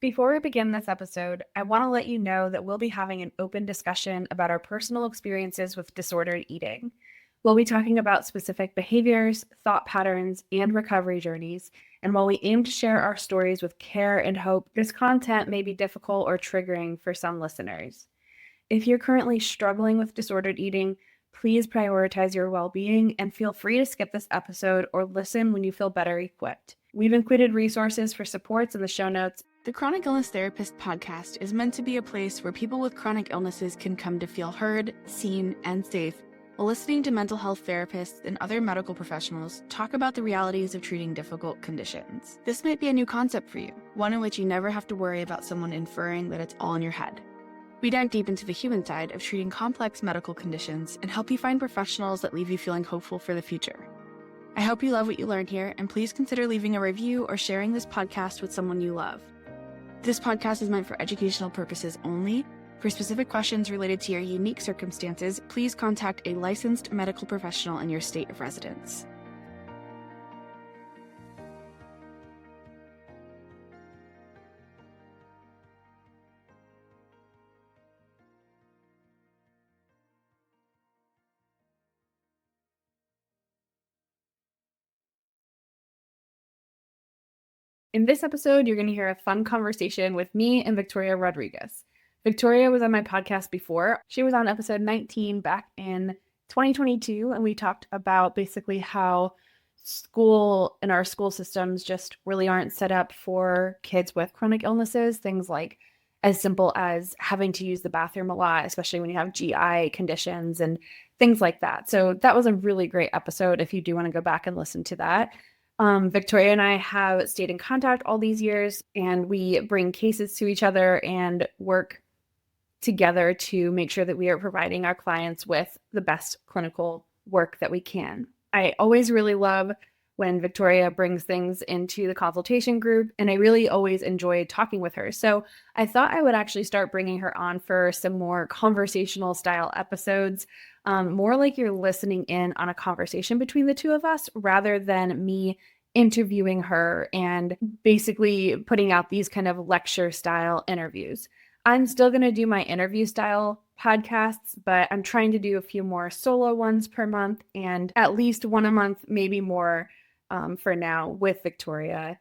Before we begin this episode, I want to let you know that we'll be having an open discussion about our personal experiences with disordered eating. We'll be talking about specific behaviors, thought patterns, and recovery journeys. And while we aim to share our stories with care and hope, this content may be difficult or triggering for some listeners. If you're currently struggling with disordered eating, please prioritize your well being and feel free to skip this episode or listen when you feel better equipped. We've included resources for supports in the show notes. The Chronic Illness Therapist podcast is meant to be a place where people with chronic illnesses can come to feel heard, seen, and safe while listening to mental health therapists and other medical professionals talk about the realities of treating difficult conditions. This might be a new concept for you, one in which you never have to worry about someone inferring that it's all in your head. We dive deep into the human side of treating complex medical conditions and help you find professionals that leave you feeling hopeful for the future. I hope you love what you learn here, and please consider leaving a review or sharing this podcast with someone you love. This podcast is meant for educational purposes only. For specific questions related to your unique circumstances, please contact a licensed medical professional in your state of residence. In this episode, you're going to hear a fun conversation with me and Victoria Rodriguez. Victoria was on my podcast before. She was on episode 19 back in 2022, and we talked about basically how school and our school systems just really aren't set up for kids with chronic illnesses. Things like as simple as having to use the bathroom a lot, especially when you have GI conditions and things like that. So that was a really great episode if you do want to go back and listen to that. Victoria and I have stayed in contact all these years, and we bring cases to each other and work together to make sure that we are providing our clients with the best clinical work that we can. I always really love when Victoria brings things into the consultation group, and I really always enjoy talking with her. So I thought I would actually start bringing her on for some more conversational style episodes, more like you're listening in on a conversation between the two of us rather than me interviewing her and basically putting out these kind of lecture style interviews. I'm still going to do my interview style podcasts, but I'm trying to do a few more solo ones per month and at least one a month, maybe more for now with Victoria.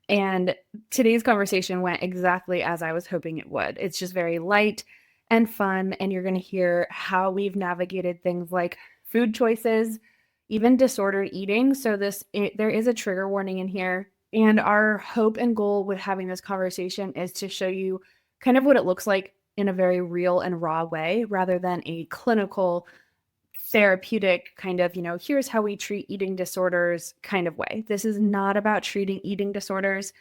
And today's conversation went exactly as I was hoping it would. It's just very light and fun, and you're going to hear how we've navigated things like food choices, even disordered eating. So there is a trigger warning in here. And our hope and goal with having this conversation is to show you kind of what it looks like in a very real and raw way, rather than a clinical, therapeutic kind of, here's how we treat eating disorders kind of way. This is not about treating eating disorders.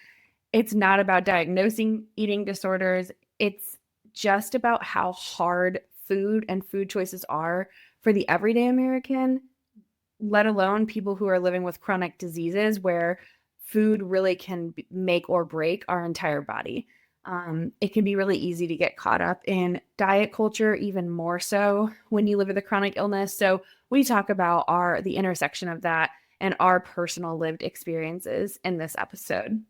It's not about diagnosing eating disorders. It's just about how hard food and food choices are for the everyday American, let alone people who are living with chronic diseases where food really can make or break our entire body. It can be really easy to get caught up in diet culture, even more so when you live with a chronic illness. So we talk about the intersection of that and our personal lived experiences in this episode.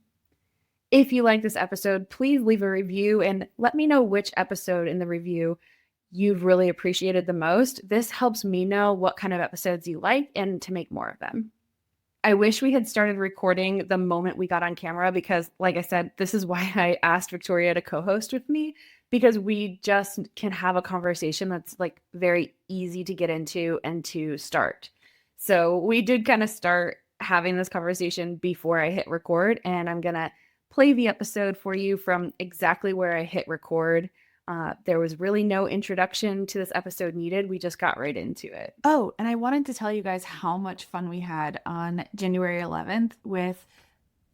If you like this episode, please leave a review and let me know which episode in the review you've really appreciated the most. This helps me know what kind of episodes you like and to make more of them. I wish we had started recording the moment we got on camera because, like I said, this is why I asked Victoria to co-host with me, because we just can have a conversation that's like very easy to get into and to start. So we did kind of start having this conversation before I hit record, and I'm going to play the episode for you from exactly where I hit record. There was really no introduction to this episode needed. We just got right into it. Oh, and I wanted to tell you guys how much fun we had on January 11th with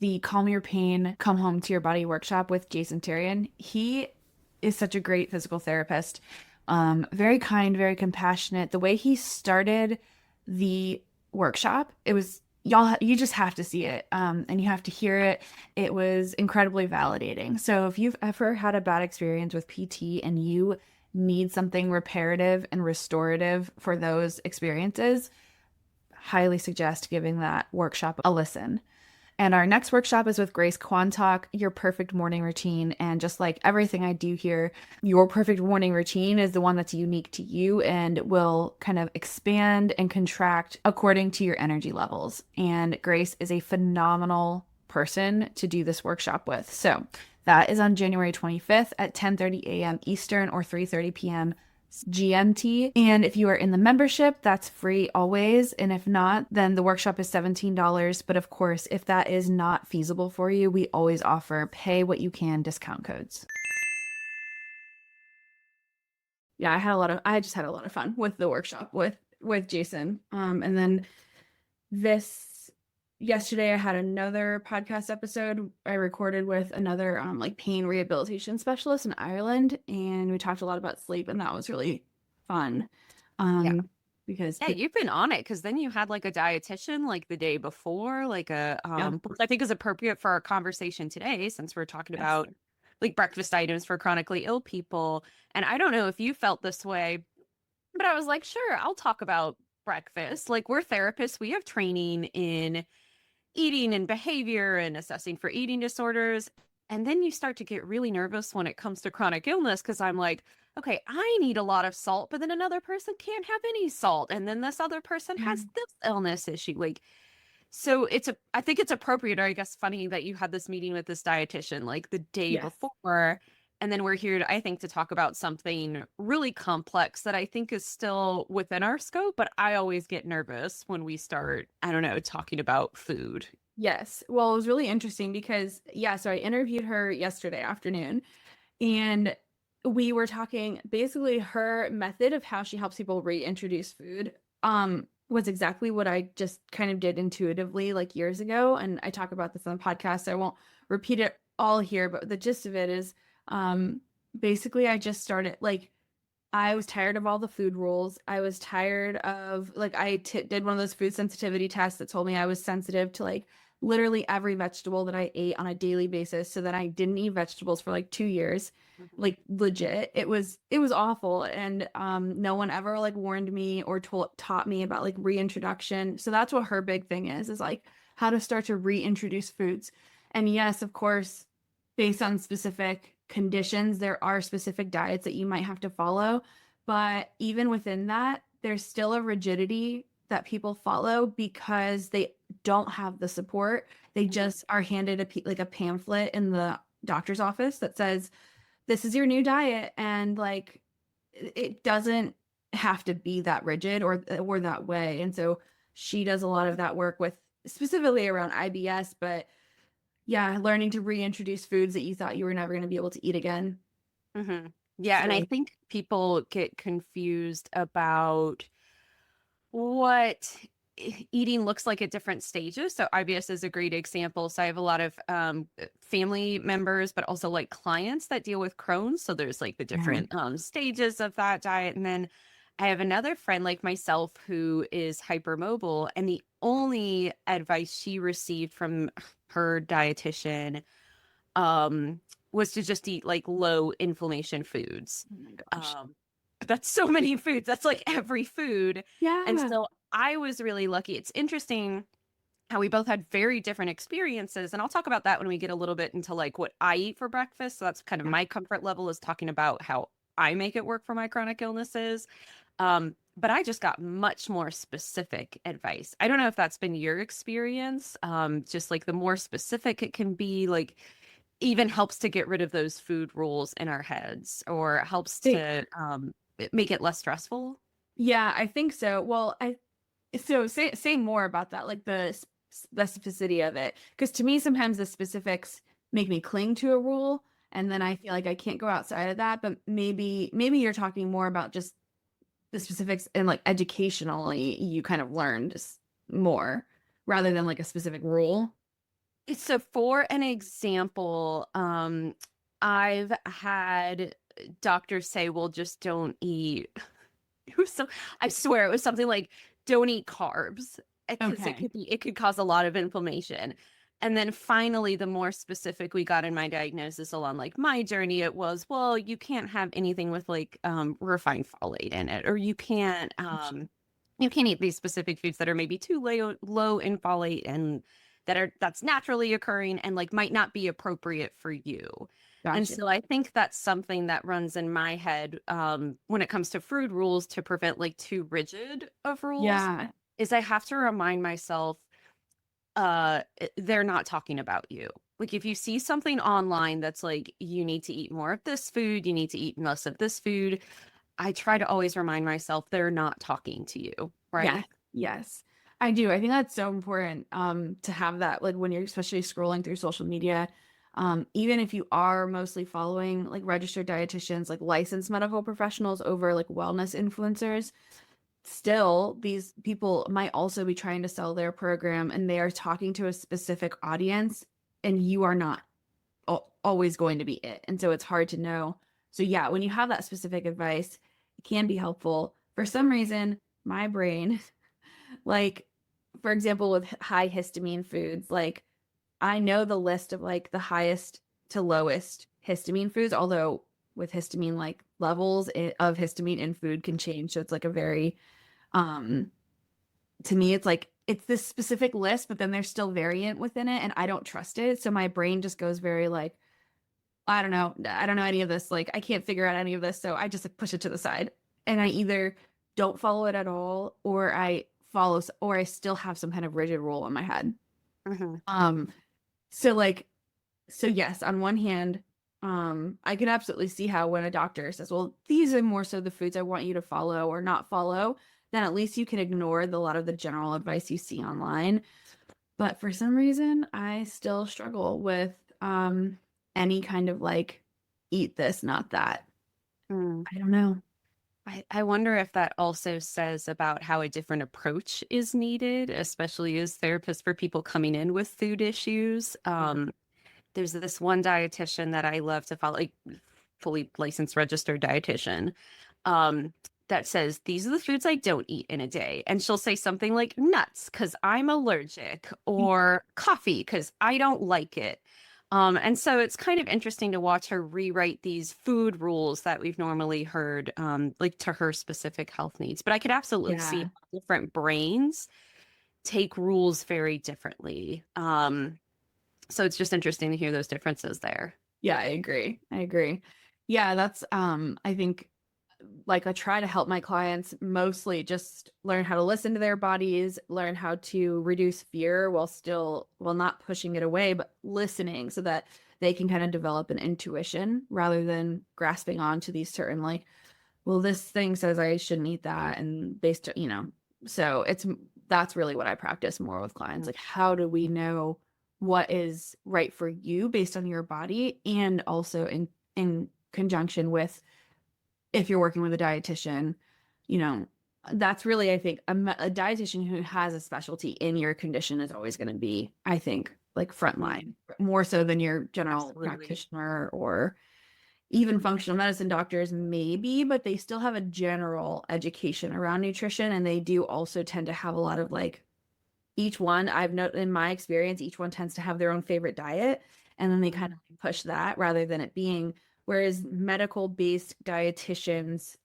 the Calm Your Pain, Come Home to Your Body workshop with Jason Tarian. He is such a great physical therapist, very kind, very compassionate. The way he started the workshop, it was you just have to see it and you have to hear it. It was incredibly validating. So if you've ever had a bad experience with PT and you need something reparative and restorative for those experiences, highly suggest giving that workshop a listen. And our next workshop is with Grace Quantock, Your Perfect Morning Routine. And just like everything I do here, your perfect morning routine is the one that's unique to you and will kind of expand and contract according to your energy levels. And Grace is a phenomenal person to do this workshop with. So that is on January 25th at 10:30 a.m. Eastern or 3:30 p.m. GMT. And if you are in the membership, that's free always. And if not, then the workshop is $17. But of course, if that is not feasible for you, we always offer pay what you can discount codes. Yeah, I just had a lot of fun with the workshop with Jason. And then yesterday I had another podcast episode I recorded with another like pain rehabilitation specialist in Ireland, and we talked a lot about sleep, and that was really fun. Yeah. Because Yeah, you've been on it because then you had like a dietitian like the day before, like which I think is appropriate for our conversation today since we're talking about like breakfast items for chronically ill people. And I don't know if you felt this way, but I was like, sure, I'll talk about breakfast. Like we're therapists, we have training in eating and behavior and assessing for eating disorders. And then you start to get really nervous when it comes to chronic illness because I'm like, okay, I need a lot of salt, but then another person can't have any salt. And then this other person has this illness issue. Like, so I think it's appropriate, or I guess funny that you had this meeting with this dietitian like the day before. And then we're here, I think, to talk about something really complex that I think is still within our scope. But I always get nervous when we start, I don't know, talking about food. Yes. Well, it was really interesting because, so I interviewed her yesterday afternoon, and we were talking basically her method of how she helps people reintroduce food was exactly what I just kind of did intuitively like years ago. And I talk about this on the podcast, so I won't repeat it all here, but the gist of it is basically I just started like I was tired of all the food rules. I was tired of like did one of those food sensitivity tests that told me I was sensitive to like literally every vegetable that I ate on a daily basis, so that I didn't eat vegetables for like 2 years. Like legit. It was awful, and no one ever like warned me or taught me about like reintroduction. So that's what her big thing is like how to start to reintroduce foods. And yes, of course, based on specific conditions, there are specific diets that you might have to follow. But even within that, there's still a rigidity that people follow because they don't have the support. They just are handed a pamphlet in the doctor's office that says, this is your new diet. And like, it doesn't have to be that rigid or that way. And so she does a lot of that work with specifically around IBS, but yeah, learning to reintroduce foods that you thought you were never going to be able to eat again. Mm-hmm. Yeah. And I think people get confused about what eating looks like at different stages. So IBS is a great example. So I have a lot of family members, but also like clients that deal with Crohn's. So there's like the different stages of that diet. And then I have another friend like myself who is hypermobile, and the only advice she received from her dietitian was to just eat like low inflammation foods. Oh my gosh. That's so many foods. That's like every food. Yeah. And so I was really lucky. It's interesting how we both had very different experiences. And I'll talk about that when we get a little bit into like what I eat for breakfast. So that's kind of my comfort level, is talking about how I make it work for my chronic illnesses. But I just got much more specific advice. I don't know if that's been your experience. Just like the more specific it can be, like even helps to get rid of those food rules in our heads, or helps to make it less stressful. Yeah, I think so. Well, say more about that, like the specificity of it, because to me sometimes the specifics make me cling to a rule, and then I feel like I can't go outside of that. But maybe you're talking more about just the specifics, and like educationally you kind of learned more rather than like a specific rule. So for an example, I've had doctors say, well, just don't eat. I swear it was something like, don't eat carbs, because it could cause a lot of inflammation. And then finally, the more specific we got in my diagnosis along like my journey, it was, well, you can't have anything with like refined folate in it, or you can't eat these specific foods that are maybe too low in folate. And that's naturally occurring and like might not be appropriate for you. And Gotcha. so I think that's something that runs in my head when it comes to food rules, to prevent like too rigid of rules, Yeah. is I have to remind myself they're not talking about you. Like if you see something online that's like you need to eat more of this food, you need to eat less of this food, I try to always remind myself they're not talking to you, Yeah. right? Yes. I do. I think that's so important to have that, like when you're especially scrolling through social media. Even if you are mostly following like registered dietitians, like licensed medical professionals over like wellness influencers, still these people might also be trying to sell their program and they are talking to a specific audience and you are not always going to be it. And so it's hard to know. So yeah, when you have that specific advice, it can be helpful. For some reason, my brain, like for example, with high histamine foods, like I know the list of like the highest to lowest histamine foods, although with histamine, like levels of histamine in food can change. So it's like a very, um, to me, it's like it's this specific list, but then there's still variant within it, and I don't trust it. So my brain just goes very like, I don't know. I don't know any of this. Like, I can't figure out any of this. So I just like push it to the side. And I either don't follow it at all or I follow, or I still have some kind of rigid rule in my head. Hmm. Um, so like, so yes, on one hand, I can absolutely see how when a doctor says, well, these are more so the foods I want you to follow or not follow, then at least you can ignore a lot of the general advice you see online. But for some reason, I still struggle with any kind of like eat this, not that. I don't know. I wonder if that also says about how a different approach is needed, especially as therapists for people coming in with food issues. There's this one dietitian that I love to follow, like fully licensed registered dietitian, um, that says, these are the foods I don't eat in a day. And she'll say something like nuts because I'm allergic, or coffee because I don't like it. And so it's kind of interesting to watch her rewrite these food rules that we've normally heard, like to her specific health needs. But I could absolutely see Yeah. how different brains take rules very differently. So it's just interesting to hear those differences there. Yeah, I agree. I agree. Yeah, that's I think like I try to help my clients mostly just learn how to listen to their bodies, learn how to reduce fear while still, well, not pushing it away, but listening so that they can kind of develop an intuition rather than grasping on to these certain like, well, this thing says I shouldn't eat that. And based, so that's really what I practice more with clients. Like, how do we know what is right for you based on your body and also in conjunction with if you're working with a dietitian, you know, that's really, I think, a dietitian who has a specialty in your condition is always going to be, I think, like frontline, more so than your general Absolutely. practitioner or even functional medicine doctors, maybe, but they still have a general education around nutrition. And they do also tend to have a lot of like, each one, I've noted in my experience, each one tends to have their own favorite diet. And then they kind of push that rather than it being, whereas medical based dietitians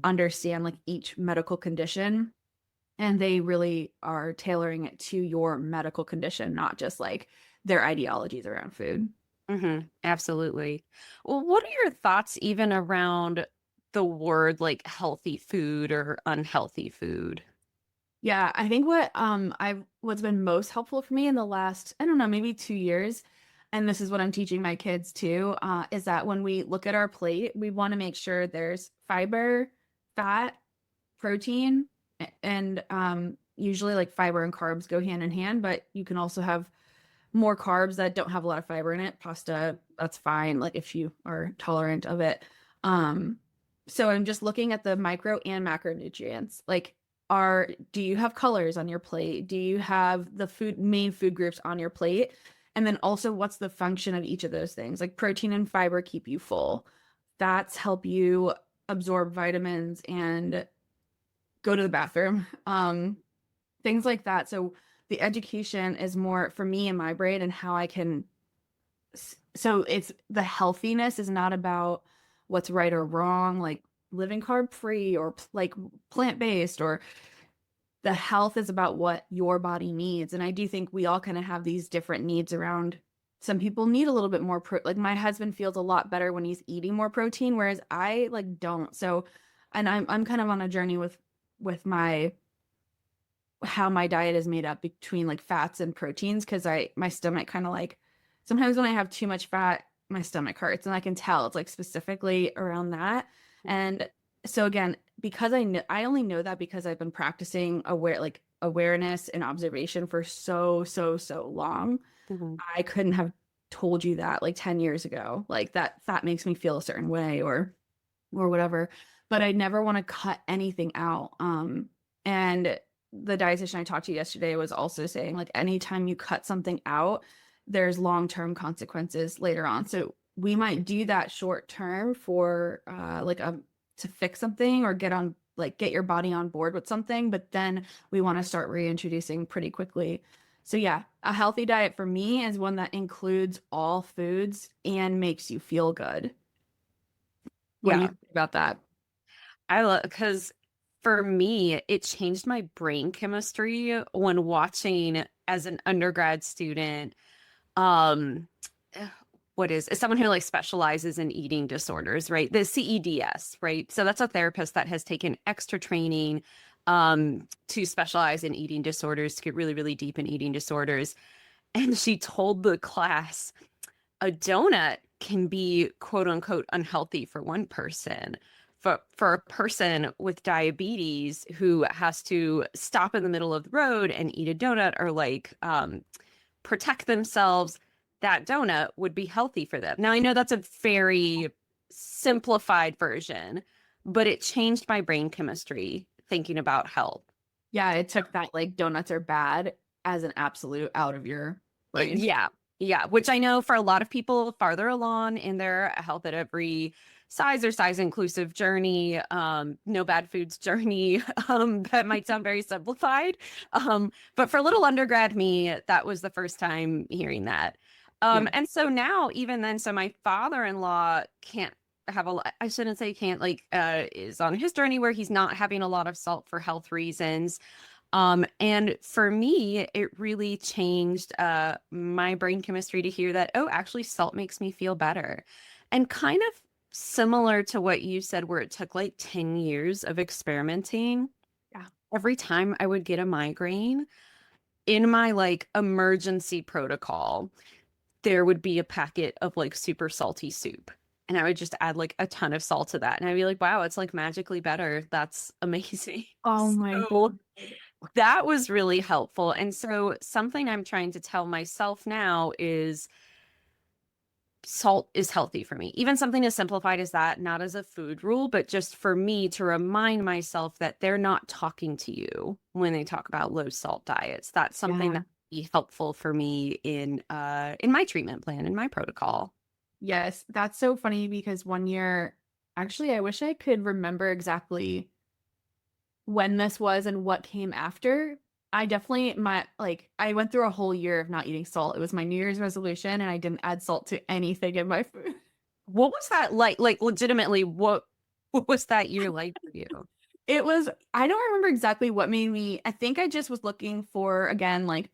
understand like each medical condition and they really are tailoring it to your medical condition, not just like their ideologies around food. Absolutely. Well, what are your thoughts even around the word like healthy food or unhealthy food? Yeah, I think what's been most helpful for me in the last, I don't know, maybe 2 years, and this is what I'm teaching my kids too, is that when we look at our plate, we want to make sure there's fiber, fat, protein, and usually like fiber and carbs go hand in hand, but you can also have more carbs that don't have a lot of fiber in it. Pasta, that's fine, like if you are tolerant of it. Um, so I'm just looking at the micro and macronutrients. Like, do you have colors on your plate? Do you have the main food groups on your plate? And then also, what's the function of each of those things? Like protein and fiber keep you full. Fats help you absorb vitamins and go to the bathroom. Things like that. So the education is more for me in my brain and how I can. So it's the healthiness is not about what's right or wrong, like living carb free or like plant based or the health is about what your body needs. And I do think we all kind of have these different needs around. Some people need a little bit more like my husband feels a lot better when he's eating more protein, whereas I like don't. So, and I'm kind of on a journey with my how my diet is made up between like fats and proteins because my stomach kind of like sometimes when I have too much fat, my stomach hurts and I can tell it's like specifically around that. And so again, because I only know that because I've been practicing awareness and observation for so long. Mhm. I couldn't have told you that like 10 years ago. Like that fat makes me feel a certain way or whatever. But I never want to cut anything out. And the dietitian I talked to yesterday was also saying like anytime you cut something out, there's long-term consequences later on. So we might do that short term for to fix something or get your body on board with something, but then we want to start reintroducing pretty quickly. So yeah, a healthy diet for me is one that includes all foods and makes you feel good. What do you Yeah. think about that? I love because for me, it changed my brain chemistry when watching as an undergrad student. Um, eh, what is someone who like specializes in eating disorders, right? The CEDS, right? So that's a therapist that has taken extra training to specialize in eating disorders, to get really, really deep in eating disorders. And she told the class a donut can be quote unquote unhealthy for one person. For a person with diabetes who has to stop in the middle of the road and eat a donut or like protect themselves, that donut would be healthy for them. Now, I know that's a very simplified version, but it changed my brain chemistry thinking about health. Yeah, it took that like donuts are bad as an absolute out of your brain. Yeah. Yeah. Which I know for a lot of people farther along in their health at every size or size inclusive journey, no bad foods journey, that might sound very simplified. But for little undergrad me, that was the first time hearing that. Yeah. And so now, even then, so my father-in-law can't have I shouldn't say can't, like, is on his journey where he's not having a lot of salt for health reasons. And for me, it really changed my brain chemistry to hear that, oh, actually, salt makes me feel better. And kind of similar to what you said, where it took like 10 years of experimenting. Yeah. Every time I would get a migraine, in my like emergency protocol, there would be a packet of like super salty soup. And I would just add like a ton of salt to that. And I'd be like, wow, it's like magically better. That's amazing. Oh my So God. that was really helpful. And so something I'm trying to tell myself now is salt is healthy for me. Even something as simplified as that, not as a food rule, but just for me to remind myself that they're not talking to you when they talk about low salt diets. That's something Yeah. that would be helpful for me in my treatment plan, in my protocol. Yes, that's so funny because one year, actually, I wish I could remember exactly when this was and what came after. I definitely I went through a whole year of not eating salt. It was my New Year's resolution and I didn't add salt to anything in my food. What was that like? Like legitimately, what was that year like for you? It was, I don't remember exactly what made me, I think I just was looking for, again, like,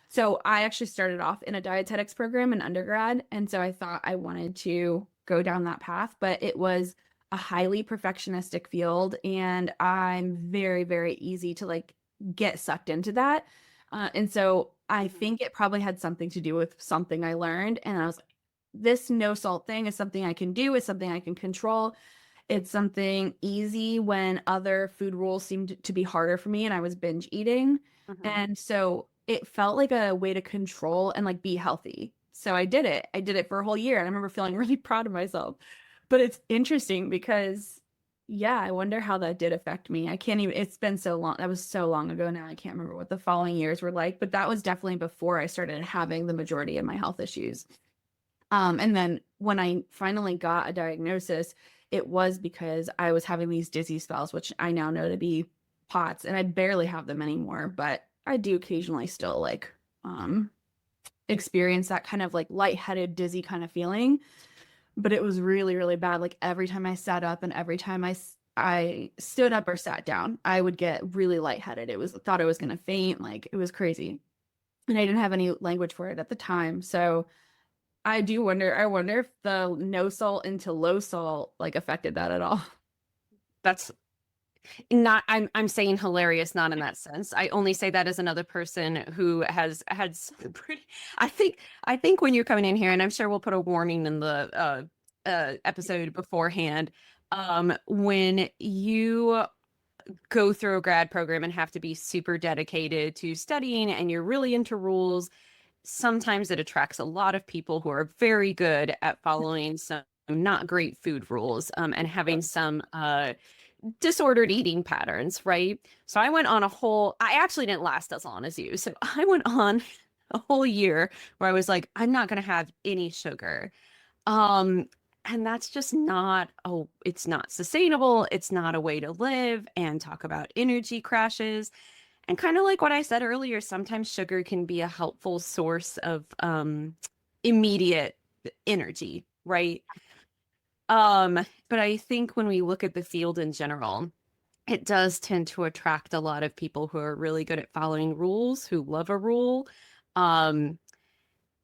so I actually started off in a dietetics program in undergrad. And so I thought I wanted to go down that path, but it was a highly perfectionistic field. And I'm very, very easy to like get sucked into that. And so I think it probably had something to do with something I learned. And I was like, this no salt thing is something I can do, is something I can control. It's something easy when other food rules seemed to be harder for me and I was binge eating. Mhm. And so it felt like a way to control and like be healthy. So I did it. I did it for a whole year and I remember feeling really proud of myself. But it's interesting because yeah, I wonder how that did affect me. I can't even, it's been so long. That was so long ago now. I can't remember what the following years were like, but that was definitely before I started having the majority of my health issues. And then when I finally got a diagnosis, it was because I was having these dizzy spells, which I now know to be POTS, and I barely have them anymore, but I do occasionally still like experience that kind of like lightheaded, dizzy kind of feeling. But it was really, really bad. Like every time I sat up and every time I stood up or sat down, I would get really lightheaded. Thought I was gonna faint, like it was crazy. And I didn't have any language for it at the time. So I wonder if the no salt into low salt like affected that at all. That's not, I'm saying hilarious, not in that sense. I only say that as another person who has had some pretty, I think when you're coming in here, and I'm sure we'll put a warning in the episode beforehand, when you go through a grad program and have to be super dedicated to studying and you're really into rules, sometimes it attracts a lot of people who are very good at following some not great food rules, and having some disordered eating patterns, right? So I went on I actually didn't last as long as you. So I went on a whole year where I was like, I'm not going to have any sugar. Um, and that's just not, oh, it's not sustainable. It's not a way to live. And talk about energy crashes. And kind of like what I said earlier, sometimes sugar can be a helpful source of immediate energy, right? But I think when we look at the field in general, it does tend to attract a lot of people who are really good at following rules, who love a rule. Um,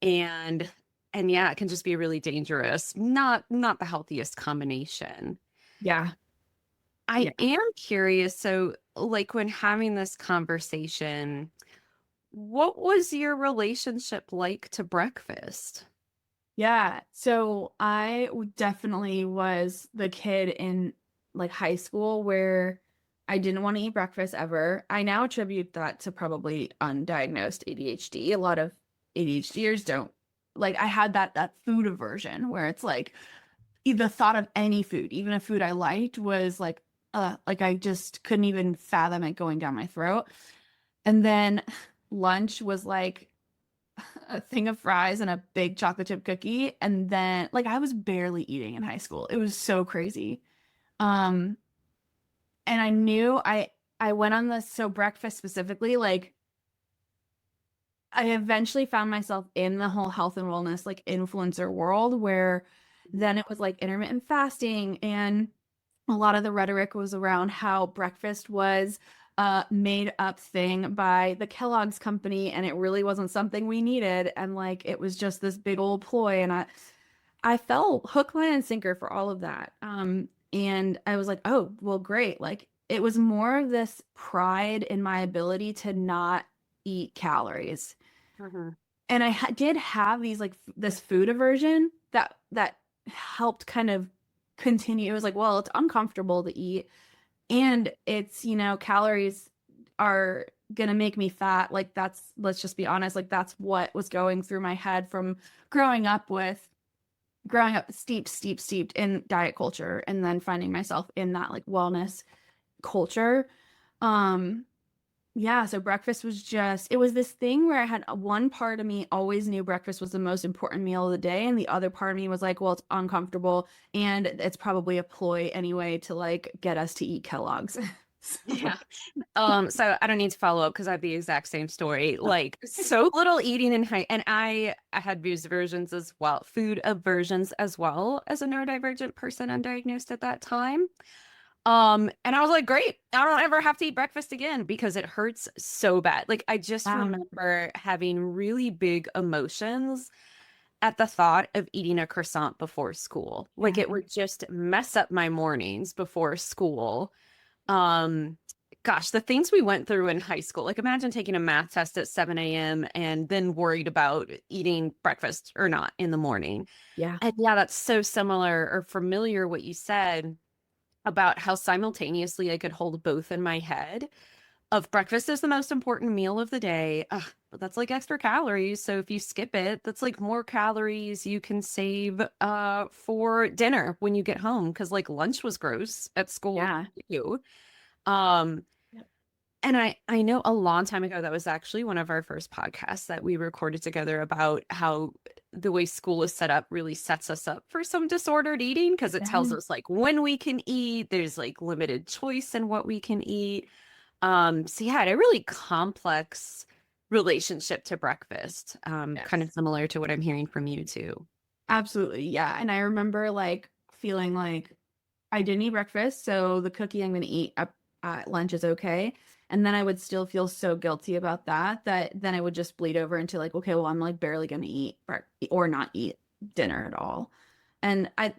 and yeah, it can just be really dangerous. Not the healthiest combination. Yeah. I am curious. So, like when having this conversation, what was your relationship like to breakfast? Yeah. So definitely was the kid in like high school where I didn't want to eat breakfast ever. I now attribute that to probably undiagnosed ADHD. A lot of ADHDers don't like I had that food aversion where it's like the thought of any food, even a food I liked, was like I just couldn't even fathom it going down my throat. And then lunch was like a thing of fries and a big chocolate chip cookie. And then like I was barely eating in high school. It was so crazy. Um, and I knew I went on this so breakfast specifically, like I eventually found myself in the whole health and wellness like influencer world where then it was like intermittent fasting and a lot of the rhetoric was around how breakfast was a made up thing by the Kellogg's company and it really wasn't something we needed and like it was just this big old ploy and I fell hook, line, and sinker for all of that. And I was like, oh, well, great. Like it was more of this pride in my ability to not eat calories. Mhm. And I did have these like this food aversion that helped kind of continue. It was like, well, it's uncomfortable to eat and it's, calories are gonna make me fat. Like let's just be honest, like that's what was going through my head from growing up steeped in diet culture and then finding myself in that like wellness culture. Um, yeah, so breakfast was it was this thing where I had one part of me always knew breakfast was the most important meal of the day, and the other part of me was like, well, it's uncomfortable and it's probably a ploy anyway to like get us to eat Kellogg's. Yeah. So I don't need to follow up because I have the exact same story. Like so little eating in high, and I had booze aversions as well, food aversions as well as a neurodivergent person undiagnosed at that time. And I was like, great, I don't ever have to eat breakfast again because it hurts so bad. Like I just Wow. remember having really big emotions at the thought of eating a croissant before school. Like Yeah. it would just mess up my mornings before school. Um, Gosh, the things we went through in high school. Like imagine taking a math test at 7 a.m. and then worried about eating breakfast or not in the morning. Yeah. And yeah, that's so similar or familiar what you said about how simultaneously I could hold both in my head of breakfast is the most important meal of the day. Ugh, but that's like extra calories. So if you skip it, that's like more calories you can save for dinner when you get home. Cause like lunch was gross at school Yeah. too. Um, Yep. and I know a long time ago that was actually one of our first podcasts that we recorded together about how the way school is set up really sets us up for some disordered eating because it tells Yeah. us like when we can eat, there's like limited choice in what we can eat. So yeah, I had a really complex relationship to breakfast. Kind of Yes. similar to what I'm hearing from you too. Absolutely. Yeah. And I remember like feeling like I didn't eat breakfast, so the cookie I'm going to eat at lunch is okay. And then I would still feel so guilty about that then I would just bleed over into like, okay, well, I'm like barely going to eat or not eat dinner at all. And I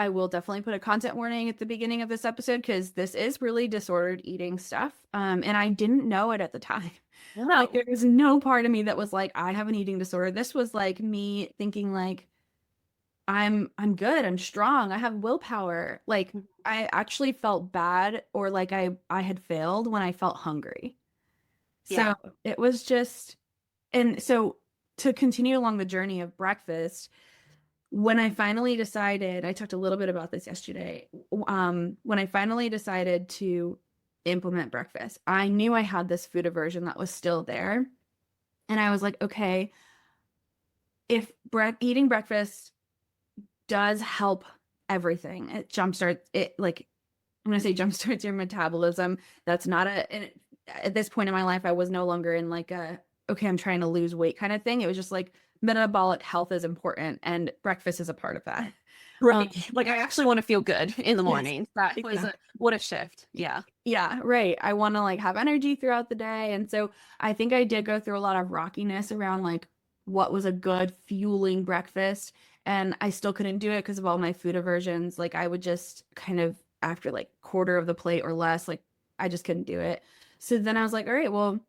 will definitely put a content warning at the beginning of this episode because this is really disordered eating stuff. And I didn't know it at the time. Like there was no part of me that was like, I have an eating disorder. This was like me thinking like, I'm good, I'm strong, I have willpower. Like I actually felt bad or like I had failed when I felt hungry. So Yeah. it was just, and so to continue along the journey of breakfast, when I finally decided, I talked a little bit about this yesterday. When I finally decided to implement breakfast, I knew I had this food aversion that was still there. And I was like, okay, if eating breakfast does help everything. It jumpstarts it like I'm gonna say jumpstarts your metabolism. That's not at this point in my life, I was no longer in like a okay, I'm trying to lose weight kind of thing. It was just like metabolic health is important and breakfast is a part of that. Right. Like I actually want to feel good in the Yes, morning. That was exactly. what a shift. Yeah. Yeah, right. I want to like have energy throughout the day. And so I think I did go through a lot of rockiness around like what was a good fueling breakfast. And I still couldn't do it because of all my food aversions. Like I would just kind of after like quarter of the plate or less, like I just couldn't do it. So then I was like, all right, well,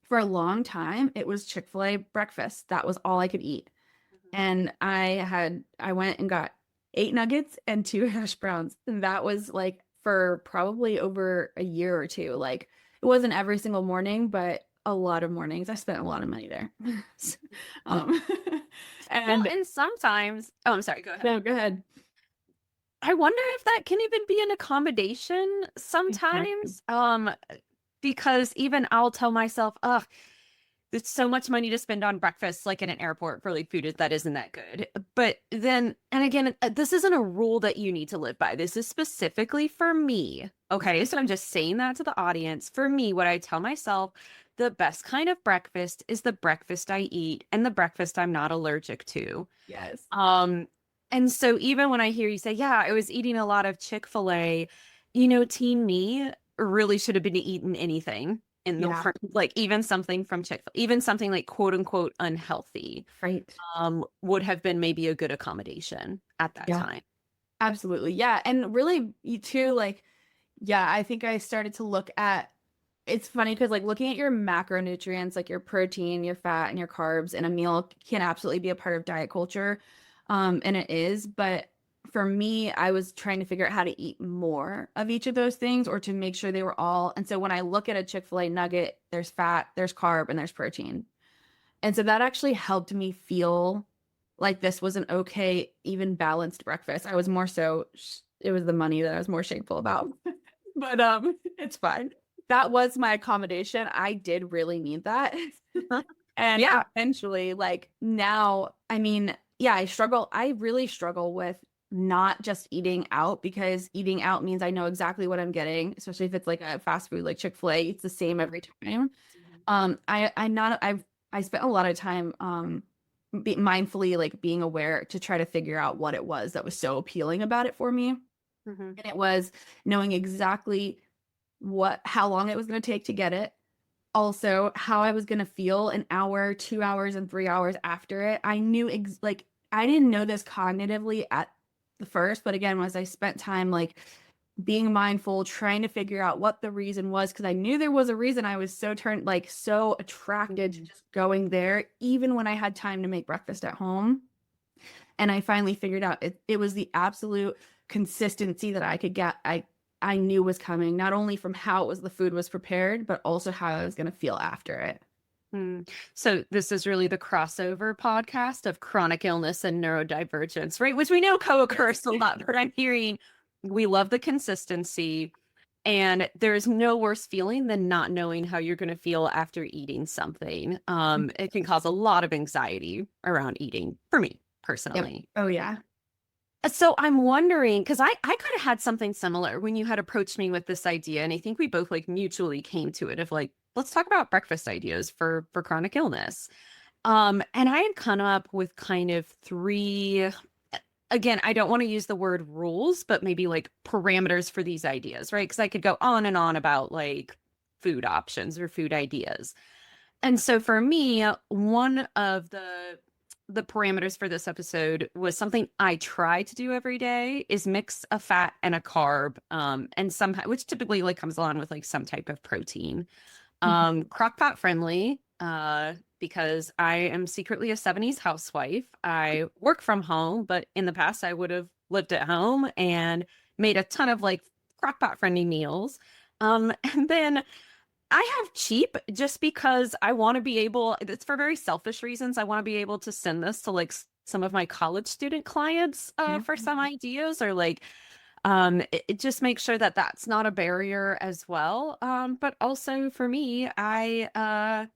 for a long time, it was Chick-fil-A breakfast. That was all I could eat. And I went and got 8 nuggets and 2 hash browns. And that was like for probably over a year or two. Like it wasn't every single morning, but a lot of mornings. I spent a lot of money there. So, um, Well, and and sometimes, oh, I'm sorry, go ahead. no, go ahead. I wonder if that can even be an accommodation Exactly. sometimes. Because even I'll tell myself, ugh, there's so much money to spend on breakfast, like in an airport for like food that isn't that good. But then, and again, this isn't a rule that you need to live by. This is specifically for me. Okay. So I'm just saying that to the audience. For me, what I tell myself, the best kind of breakfast is the breakfast I eat and the breakfast I'm not allergic to. Yes. Um, and so even when I hear you say, yeah, I was eating a lot of Chick-fil-A, teen me really should have been eating anything in the Yeah. like even something from Chick-fil-A, even something like quote unquote unhealthy, Right. would have been maybe a good accommodation at that Yeah. time. Absolutely. Yeah. And really, you too, like, yeah, I think I started to look at it's funny because like looking at your macronutrients, like your protein, your fat, and your carbs in a meal can absolutely be a part of diet culture. And it is, but for me, I was trying to figure out how to eat more of each of those things or to make sure they were all. And so when I look at a Chick-fil-A nugget, there's fat, there's carb, and there's protein. And so that actually helped me feel like this was an okay, even balanced breakfast. I was more so, it was the money that I was more shameful about. But it's fine. That was my accommodation. I did really need that. And Yeah. eventually, like now, I mean, yeah, I really struggle with not just eating out because eating out means I know exactly what I'm getting, especially if it's like a fast food like Chick-fil-A, it's the same every time. I spent a lot of time mindfully like being aware to try to figure out what it was that was so appealing about it for me. Mhm. And it was knowing exactly how long it was going to take to get it. Also, how I was going to feel an hour, 2 hours, and 3 hours after it. I knew like I didn't know this cognitively at the first, but again, as I spent time like being mindful, trying to figure out what the reason was, because I knew there was a reason I was so attracted to just going there, even when I had time to make breakfast at home. And I finally figured out it was the absolute consistency that I could get. I knew was coming, not only from how the food was prepared, but also how I was going to feel after it. So this is really the crossover podcast of chronic illness and neurodivergence, right? Which we know co-occurs a lot, but I'm hearing we love the consistency. And there's no worse feeling than not knowing how you're going to feel after eating something. It can cause a lot of anxiety around eating for me Yep. personally. Oh yeah. So I'm wondering, because I kind of had something similar when you had approached me with this idea, and I think we both like mutually came to it of like, let's talk about breakfast ideas for chronic illness. And I had come up with kind of three. again, I don't want to use the word rules, but maybe like parameters for these ideas, right? Because I could go on and on about like food options or food ideas. And so for me, one of the parameters for this episode was something I try to do every day is mix a fat and a carb, and some which typically like comes along with like some type of protein. Crock pot friendly, because I am secretly a 70s housewife. I work from home, but in the past I would have lived at home and made a ton of like crock pot friendly meals. And then I have cheap just because I want to be able, it's for very selfish reasons. I want to be able to send this to like some of my college student clients for some ideas, or like it just makes sure that that's not a barrier as well. But also for me, I'm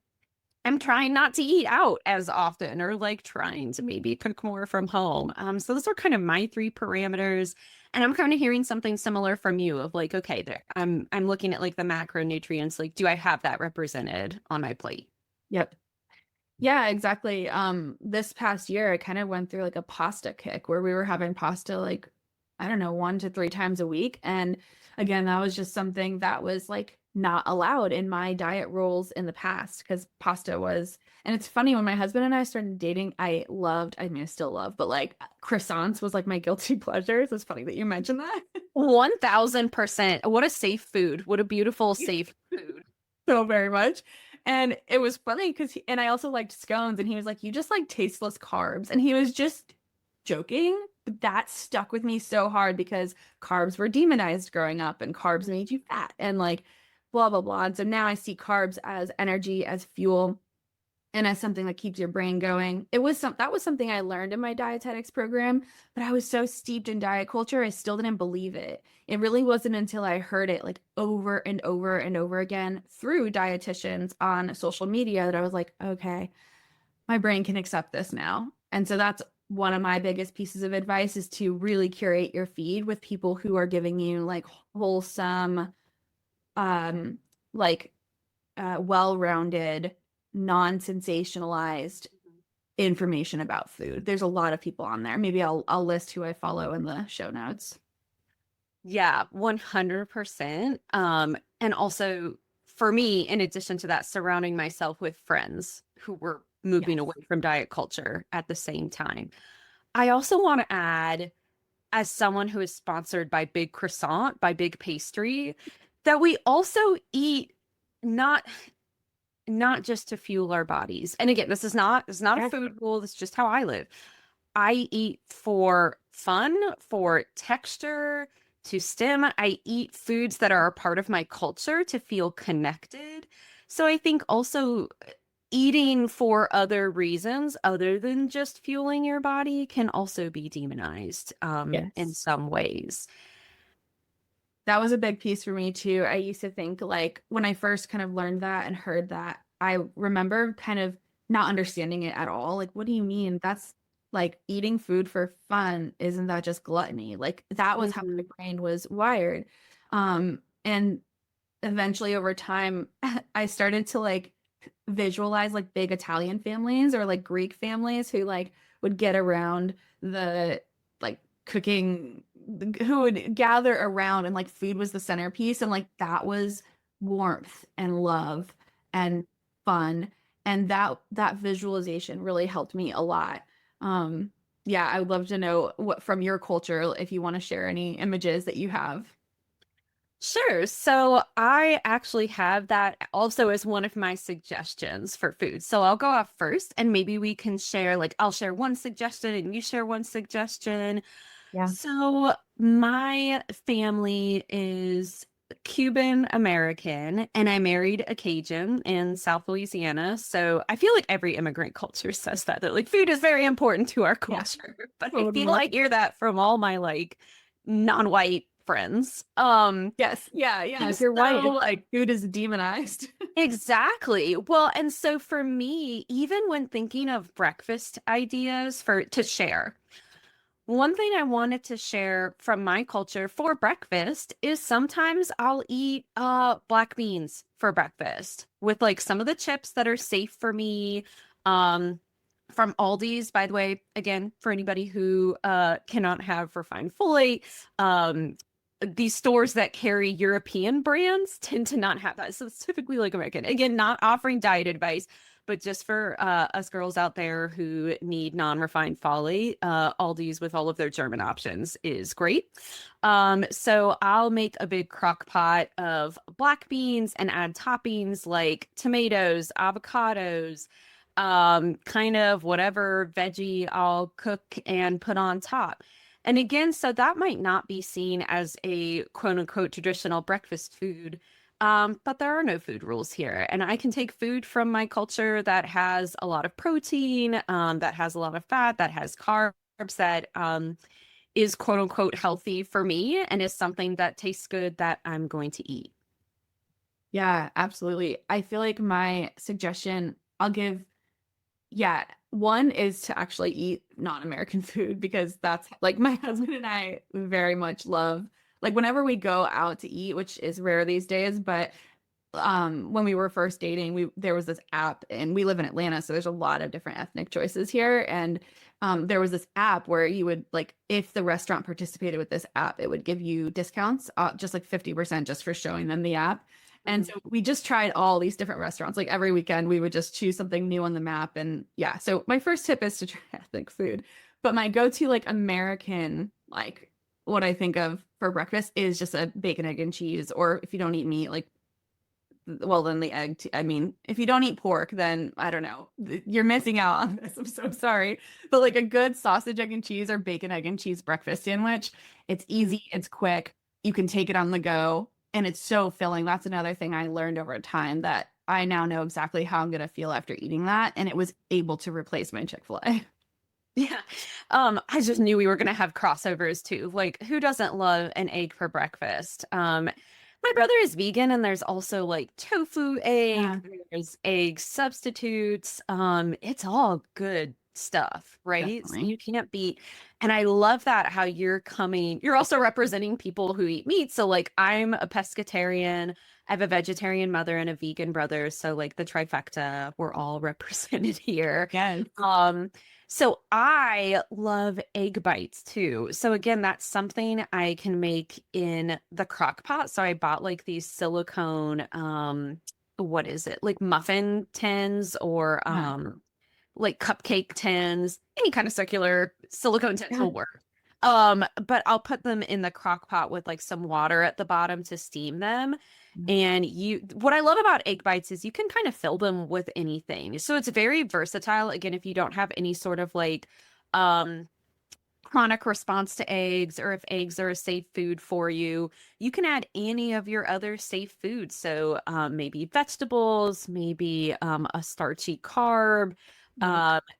trying not to eat out as often, or like trying to maybe cook more from home. So those are kind of my three parameters. And I'm kind of hearing something similar from you of like, okay, there, I'm looking at like the macronutrients, like, do I have that represented on my plate? Yep. Yeah, exactly. This past year, I kind of went through like a pasta kick where we were having pasta like, I don't know, 1 to 3 times a week. And again, that was just something that was like not allowed in my diet rules in the past because pasta was, and it's funny when my husband and I started dating, I loved, I mean, I still love, but like croissants was like my guilty pleasure. So it's funny that you mentioned that. 1000%. What a safe food. What a beautiful, safe food. So very much. And it was funny because, and I also liked scones, and he was like, you just like tasteless carbs. And he was just joking, but that stuck with me so hard because carbs were demonized growing up and carbs made you fat and like blah, blah, blah. And so now I see carbs as energy, as fuel, and as something that keeps your brain going. That was something I learned in my dietetics program, but I was so steeped in diet culture, I still didn't believe it. It really wasn't until I heard it like over and over and over again through dietitians on social media that I was like, okay, my brain can accept this now. And so that's one of my biggest pieces of advice is to really curate your feed with people who are giving you like wholesome, um, like well-rounded, non-sensationalized information about food. There's a lot of people on there. Maybe I'll list who I follow in the show notes. Yeah, 100%. And also for me, in addition to that, surrounding myself with friends who were moving Yes. away from diet culture at the same time. I also want to add, as someone who is sponsored by Big Croissant, by Big Pastry, that we also eat not not just to fuel our bodies. And again, this is not a Yes. food rule, this is just how I live. I eat for fun, for texture, to stim. I eat foods that are a part of my culture to feel connected. So I think also eating for other reasons other than just fueling your body can also be demonized in Yes. some ways. That was a big piece for me too. I used to think like when I first kind of learned that and heard that, I remember kind of not understanding it at all. Like, what do you mean? That's like eating food for fun. Isn't that just gluttony? Like that was how my Mhm. brain was wired. And eventually over time, I started to like visualize like big Italian families or like Greek families who like would get around the like cooking, who would gather around and like food was the centerpiece, and like that was warmth and love and fun, and that visualization really helped me a lot. Yeah, I would love to know what from your culture if you want to share any images that you have. Sure. So I actually have that also as one of my suggestions for food. So I'll go off first and maybe we can share, like, I'll share one suggestion and you share one suggestion. Yeah. So my family is Cuban American and I married a Cajun in South Louisiana. So I feel like every immigrant culture says that like food is very important to our Yeah. culture. But I feel Totally. I hear that from all my like non-white friends. Yes. Yeah. Yeah. And If you're white, so it's like food is demonized. exactly. Well, and so for me, even when thinking of breakfast ideas for to share, one thing I wanted to share from my culture for breakfast is sometimes I'll eat black beans for breakfast with like some of the chips that are safe for me. Um from Aldi's, by the way, again, for anybody who cannot have refined folate. These stores that carry European brands tend to not have that. So it's typically like American. Again, not offering diet advice, but just for us girls out there who need non-refined folate, Aldi's with all of their German options is great. So I'll make a big crock pot of black beans and add toppings like tomatoes, avocados, kind of whatever veggie I'll cook and put on top. And again, so that might not be seen as a quote unquote traditional breakfast food, but there are no food rules here. And I can take food from my culture that has a lot of protein, that has a lot of fat, that has carbs, that is quote unquote healthy for me and is something that tastes good that I'm going to eat. Yeah, absolutely. I feel like my suggestion I'll give, yeah, one is to actually eat non-American food because that's like my husband and I very much love, like whenever we go out to eat, which is rare these days, but when we were first dating, there was this app, and we live in Atlanta, so there's a lot of different ethnic choices here. And there was this app where you would like, if the restaurant participated with this app, it would give you discounts, just like 50% just for showing them the app. And so we just tried all these different restaurants. Like every weekend, we would just choose something new on the map. And yeah, so my first tip is to try ethnic food. But my go-to like American, like what I think of for breakfast is just a bacon, egg, and cheese. Or if you don't eat meat, like, well, then the egg. I mean, if you don't eat pork, then I don't know. You're missing out on this. I'm so sorry. But like a good sausage, egg, and cheese or bacon, egg, and cheese breakfast sandwich, it's easy, it's quick. You can take it on the go. And it's so filling. That's another thing I learned over time, that I now know exactly how I'm going to feel after eating that. And it was able to replace my Chick-fil-A. Yeah. I just knew we were going to have crossovers too. Like, who doesn't love an egg for breakfast? My brother is vegan, and there's also like tofu egg, Yeah, there's egg substitutes. It's all good stuff, right? So definitely. you can't beat. And I love that how you're also representing people who eat meat. So like I'm a pescatarian, I have a vegetarian mother and a vegan brother. So like the trifecta, we're all represented here. Yes. So I love egg bites too. So again, that's something I can make in the crock pot. So I bought like these silicone, what is it? Like muffin tins or Yeah. like cupcake tins, any kind of circular silicone tins Yeah. will work. But I'll put them in the crock pot with like some water at the bottom to steam them. And what I love about egg bites is you can kind of fill them with anything. So it's very versatile. Again, if you don't have any sort of like chronic response to eggs, or if eggs are a safe food for you, you can add any of your other safe foods. So maybe vegetables, maybe a starchy carb,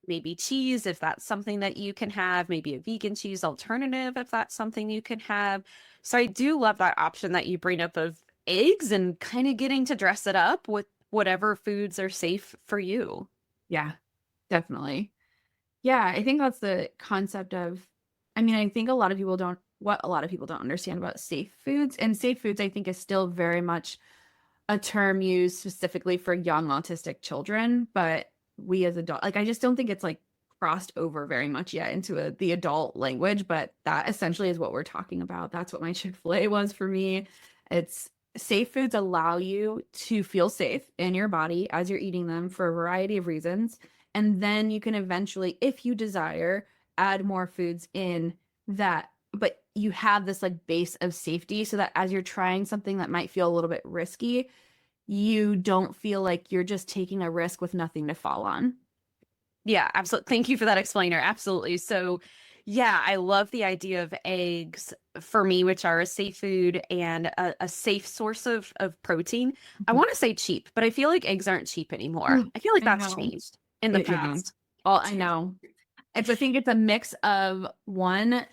maybe cheese, if that's something that you can have, maybe a vegan cheese alternative, if that's something you can have. So I do love that option that you bring up of eggs and kind of getting to dress it up with whatever foods are safe for you. Yeah, definitely. Yeah, I think that's the concept of, I mean, I think what a lot of people don't understand about safe foods. And safe foods, I think, is still very much a term used specifically for young autistic children. But we as adults, like, I just don't think it's like crossed over very much yet into the adult language. But that essentially is what we're talking about. That's what my Chick-fil-A was for me. It's safe foods allow you to feel safe in your body as you're eating them for a variety of reasons. And then you can eventually, if you desire, add more foods in that. But you have this like base of safety so that as you're trying something that might feel a little bit risky, you don't feel like you're just taking a risk with nothing to fall on. Yeah, absolutely. Thank you for that explainer. Absolutely. So, yeah, I love the idea of eggs for me, which are a safe food and a safe source of protein. I Mhm. want to say cheap, but I feel like eggs aren't cheap anymore. Mm, I feel like I that's know. changed in the Yeah. past. Well, I know. I think it's a mix of one,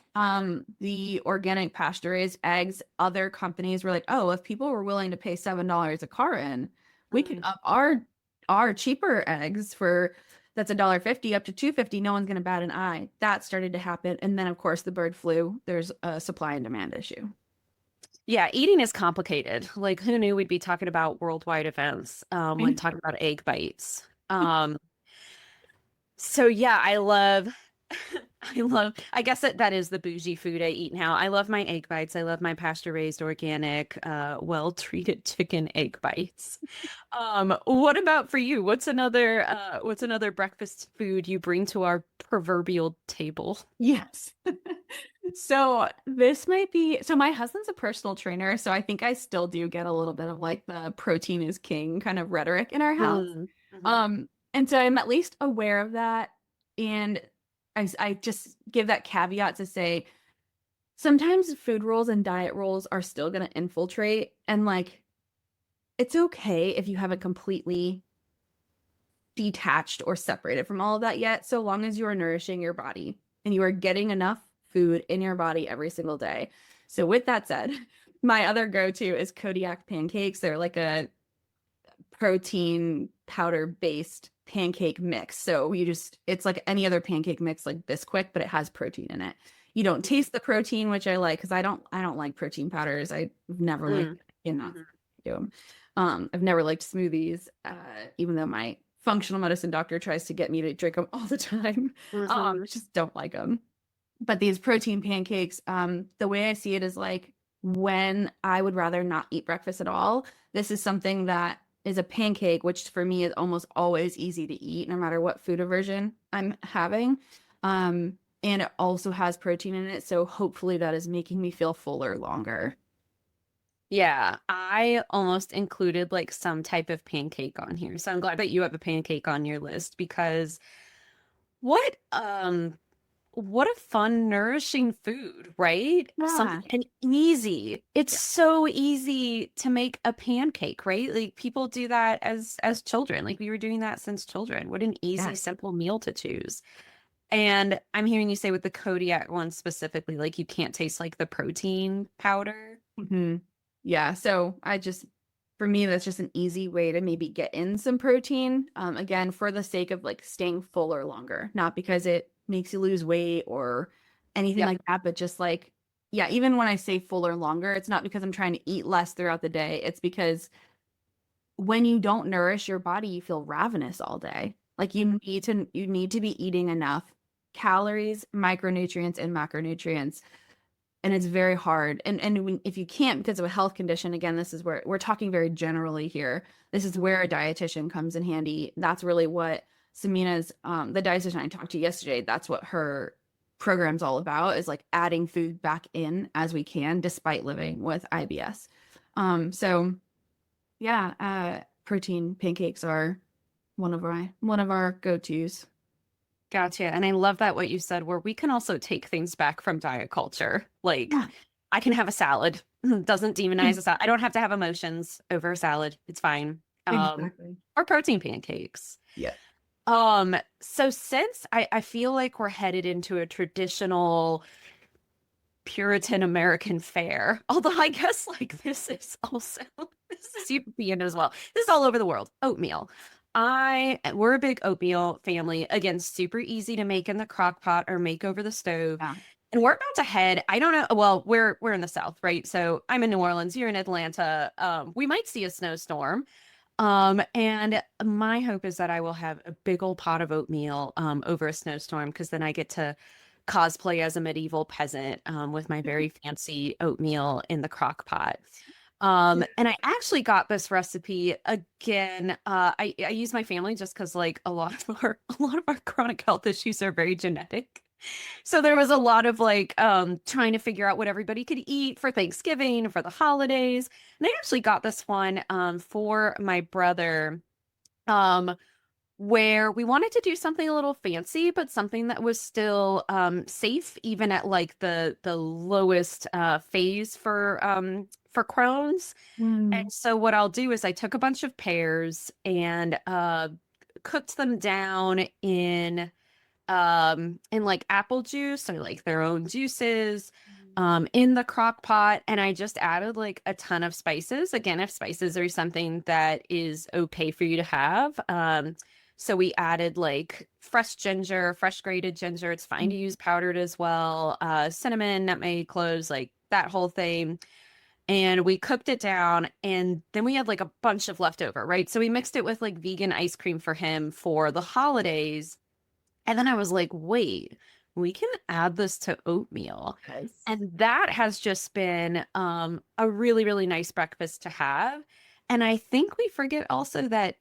the organic pasture raised eggs. Other companies were like, oh, if people were willing to pay $7 a carton, we can Mhm. up our cheaper eggs for that's $1.50 up to $2.50. No one's gonna bat an eye. That started to happen. And then of course the bird flu, there's a supply and demand issue. Yeah, eating is complicated. Like, who knew we'd be talking about worldwide events when talking about egg bites? So yeah, I love I guess that is the bougie food I eat now. I love my egg bites. I love my pasture raised organic well-treated chicken egg bites. What about for you? What's another breakfast food you bring to our proverbial table? Yes. So this might be, so my husband's a personal trainer, so I think I still do get a little bit of like the protein is king kind of rhetoric in our house. Mm, mhm. And so I'm at least aware of that. And I just give that caveat to say sometimes food rules and diet rules are still going to infiltrate. And like, it's okay if you haven't completely detached or separated from all of that yet, so long as you are nourishing your body and you are getting enough food in your body every single day. So, with that said, my other go to is Kodiak pancakes. They're like a protein powder based pancake mix. So, it's like any other pancake mix like Bisquick, but it has protein in it. You don't taste the protein, which I like because I don't like protein powders. I've never liked, Mm, you know, mhm. do them. I've never liked smoothies, even though my functional medicine doctor tries to get me to drink them all the time. Mhm. Just don't like them. But these protein pancakes, the way I see it is like when I would rather not eat breakfast at all, this is something that is a pancake, which for me is almost always easy to eat, no matter what food aversion I'm having. And it also has protein in it, so hopefully that is making me feel fuller longer. Yeah, I almost included like some type of pancake on here. So I'm glad that you have a pancake on your list because what what a fun nourishing food, right? Yeah. Something and easy. It's Yeah. so easy to make a pancake, right? Like people do that as children. Like we were doing that since children. What an easy, Yes. simple meal to choose. And I'm hearing you say with the Kodiak one specifically, like you can't taste like the protein powder. Hmm. Yeah. So for me, that's just an easy way to maybe get in some protein. Again, for the sake of like staying fuller longer, not because it makes you lose weight or anything Yep. like that, but just like, yeah, even when I say fuller longer, it's not because I'm trying to eat less throughout the day. It's because when you don't nourish your body, you feel ravenous all day. Like you need to be eating enough calories, micronutrients, and macronutrients, and it's very hard. If you can't because of a health condition, again, this is where we're talking very generally here. This is where a dietitian comes in handy. That's really what Samina's the dietitian I talked to yesterday, that's what her program's all about, is like adding food back in as we can despite living with IBS. So yeah, protein pancakes are one of our go-tos. Gotcha. And I love that what you said, where we can also take things back from diet culture. Like Yeah, I can have a salad. Doesn't demonize a salad. I don't have to have emotions over a salad. It's fine. exactly. Or protein pancakes. Yeah. So since I feel like we're headed into a traditional Puritan American fare, although I guess like this is also this is European as well. This is all over the world. Oatmeal. We're a big oatmeal family. Again, super easy to make in the crock pot or make over the stove. Yeah. And we're about to head, I don't know, well, we're in the South, right? So I'm in New Orleans, you're in Atlanta. We might see a snowstorm. And my hope is that I will have a big old pot of oatmeal over a snowstorm because then I get to cosplay as a medieval peasant with my very fancy oatmeal in the crock pot. And I actually got this recipe again. I use my family just because like a lot of our chronic health issues are very genetic. So there was a lot of like trying to figure out what everybody could eat for Thanksgiving, for the holidays. And I actually got this one for my brother. Um, where we wanted to do something a little fancy, but something that was still safe, even at like the lowest phase for Crohn's. And Mm. so what I'll do is I took a bunch of pears and cooked them down in like apple juice or like their own juices in the crock pot, and I just added like a ton of spices. Again, if spices are something that is okay for you to have. So we added like fresh ginger, fresh grated ginger. It's fine to use powdered as well. Cinnamon, nutmeg, cloves, like that whole thing. And we cooked it down, and then we had like a bunch of leftover, right? So we mixed it with like vegan ice cream for him for the holidays, And then I was like, wait, we can add this to oatmeal. Yes. And that has just been a really, really nice breakfast to have. And I think we forget also that,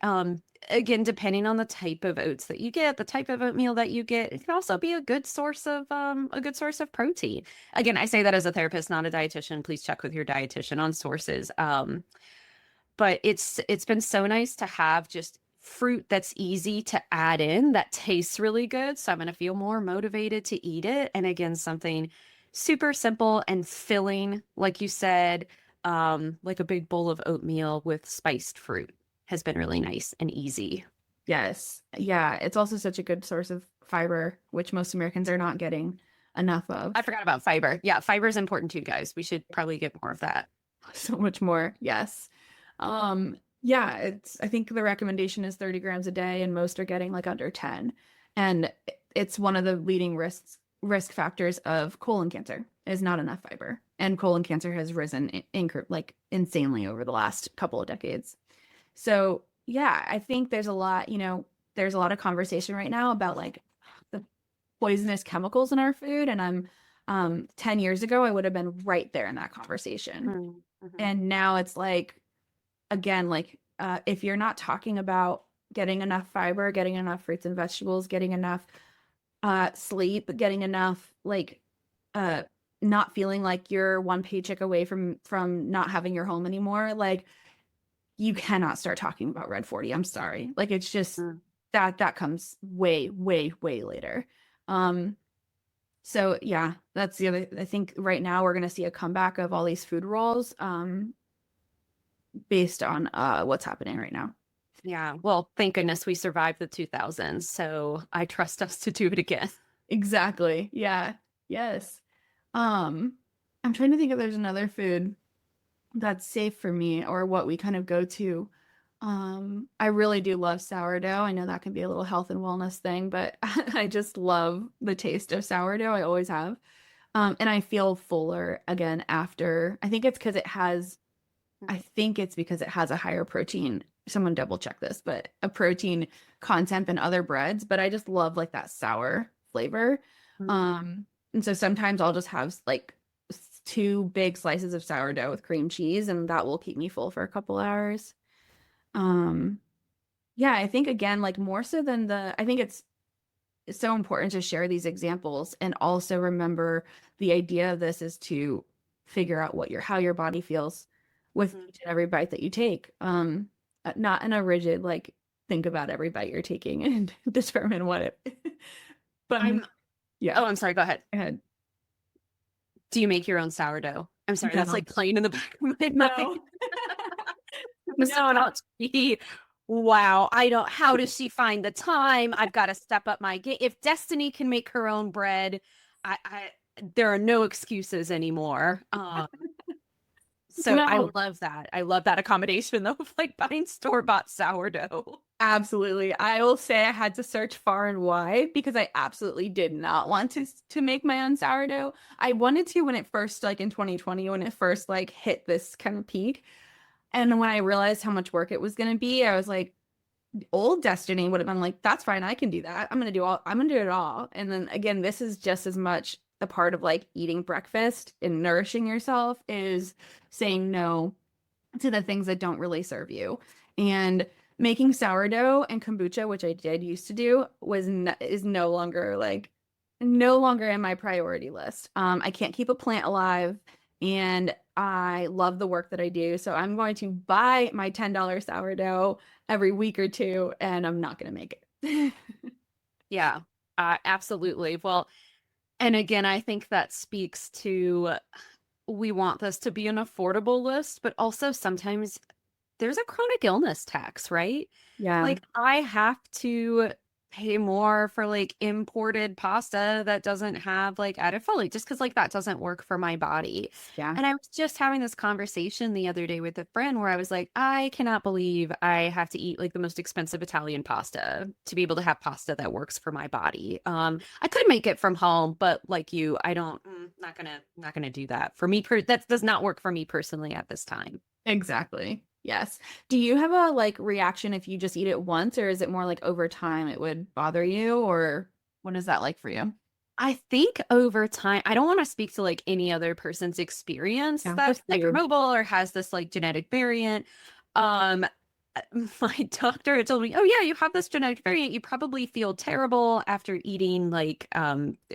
again, depending on the type of oats that you get, the type of oatmeal that you get, it can also be a good source of protein. Again, I say that as a therapist, not a dietitian. Please check with your dietitian on sources. But it's been so nice to have just fruit that's easy to add in that tastes really good. So I'm going to feel more motivated to eat it. And again, something super simple and filling, like you said, like a big bowl of oatmeal with spiced fruit has been really nice and easy. Yes. Yeah. It's also such a good source of fiber, which most Americans are not getting enough of. I forgot about fiber. Yeah, fiber is important too, guys. We should probably get more of that. So much more. Yes. Yeah, I think the recommendation is 30 grams a day, and most are getting like under 10. And it's one of the leading risk factors of colon cancer is not enough fiber. And colon cancer has risen like insanely over the last couple of decades. So yeah, I think there's a lot, there's a lot of conversation right now about like the poisonous chemicals in our food. And 10 years ago, I would have been right there in that conversation. Mm-hmm. And now it's like, again, like if you're not talking about getting enough fiber, getting enough fruits and vegetables, getting enough sleep, getting enough like not feeling like you're one paycheck away from not having your home anymore, like you cannot start talking about Red 40. I'm sorry. Like it's just that comes way, way, way later. So yeah, that's the other, I think right now we're going to see a comeback of all these food rolls based on what's happening right now. Yeah. Well, thank goodness we survived the 2000s. So I trust us to do it again. Exactly. Yeah. Yes. I'm trying to think if there's another food that's safe for me or what we kind of go to. I really do love sourdough. I know that can be a little health and wellness thing, but I just love the taste of sourdough. I always have. And I feel fuller again after. I think it's because it has a higher protein. Someone double check this, but a protein content than other breads. But I just love like that sour flavor. And so sometimes I'll just have like 2 big slices of sourdough with cream cheese, and that will keep me full for a couple hours. Yeah, I think again, like more so than I think it's so important to share these examples and also remember the idea of this is to figure out how your body feels with each and every bite that you take. Not in a rigid, like, think about every bite you're taking and determine what it, but yeah. Oh, I'm sorry. Go ahead. Go ahead. Do you make your own sourdough? I'm sorry. No. That's like playing in the back of my mind. No. Wow. How does she find the time? I've got to step up my game. If Destiny can make her own bread, there are no excuses anymore. So No. I love that. I love that accommodation though, of like buying store-bought sourdough. Absolutely. I will say I had to search far and wide because I absolutely did not want to make my own sourdough. I wanted to when it first, like in 2020, when it first like hit this kind of peak. And when I realized how much work it was going to be, I was like, old Destiny would have been like, that's fine. I can do that. I'm going to do it all. And then again, this is just as much a part of like eating breakfast and nourishing yourself is saying no to the things that don't really serve you. And making sourdough and kombucha, which I did used to do, is no longer in my priority list. I can't keep a plant alive, and I love the work that I do. So I'm going to buy my $10 sourdough every week or two, and I'm not going to make it. Yeah, absolutely. Well, and again, I think that speaks to we want this to be an affordable list, but also sometimes there's a chronic illness tax, right? Yeah. Like I have to pay more for like imported pasta that doesn't have like added folate just because like that doesn't work for my body. Yeah. And I was just having this conversation the other day with a friend where I was like, I cannot believe I have to eat like the most expensive Italian pasta to be able to have pasta that works for my body. I could make it from home, but like you, I don't, not gonna do that for me. That does not work for me personally at this time. Exactly. Yes. Do you have a like reaction if you just eat it once, or is it more like over time it would bother you, or? What is that like for you? I think over time, I don't want to speak to like any other person's experience Yeah, that's that's weird. hypermobile or has this like genetic variant. Um, my doctor had told me, "Oh yeah, you have this genetic variant. You probably feel terrible after eating like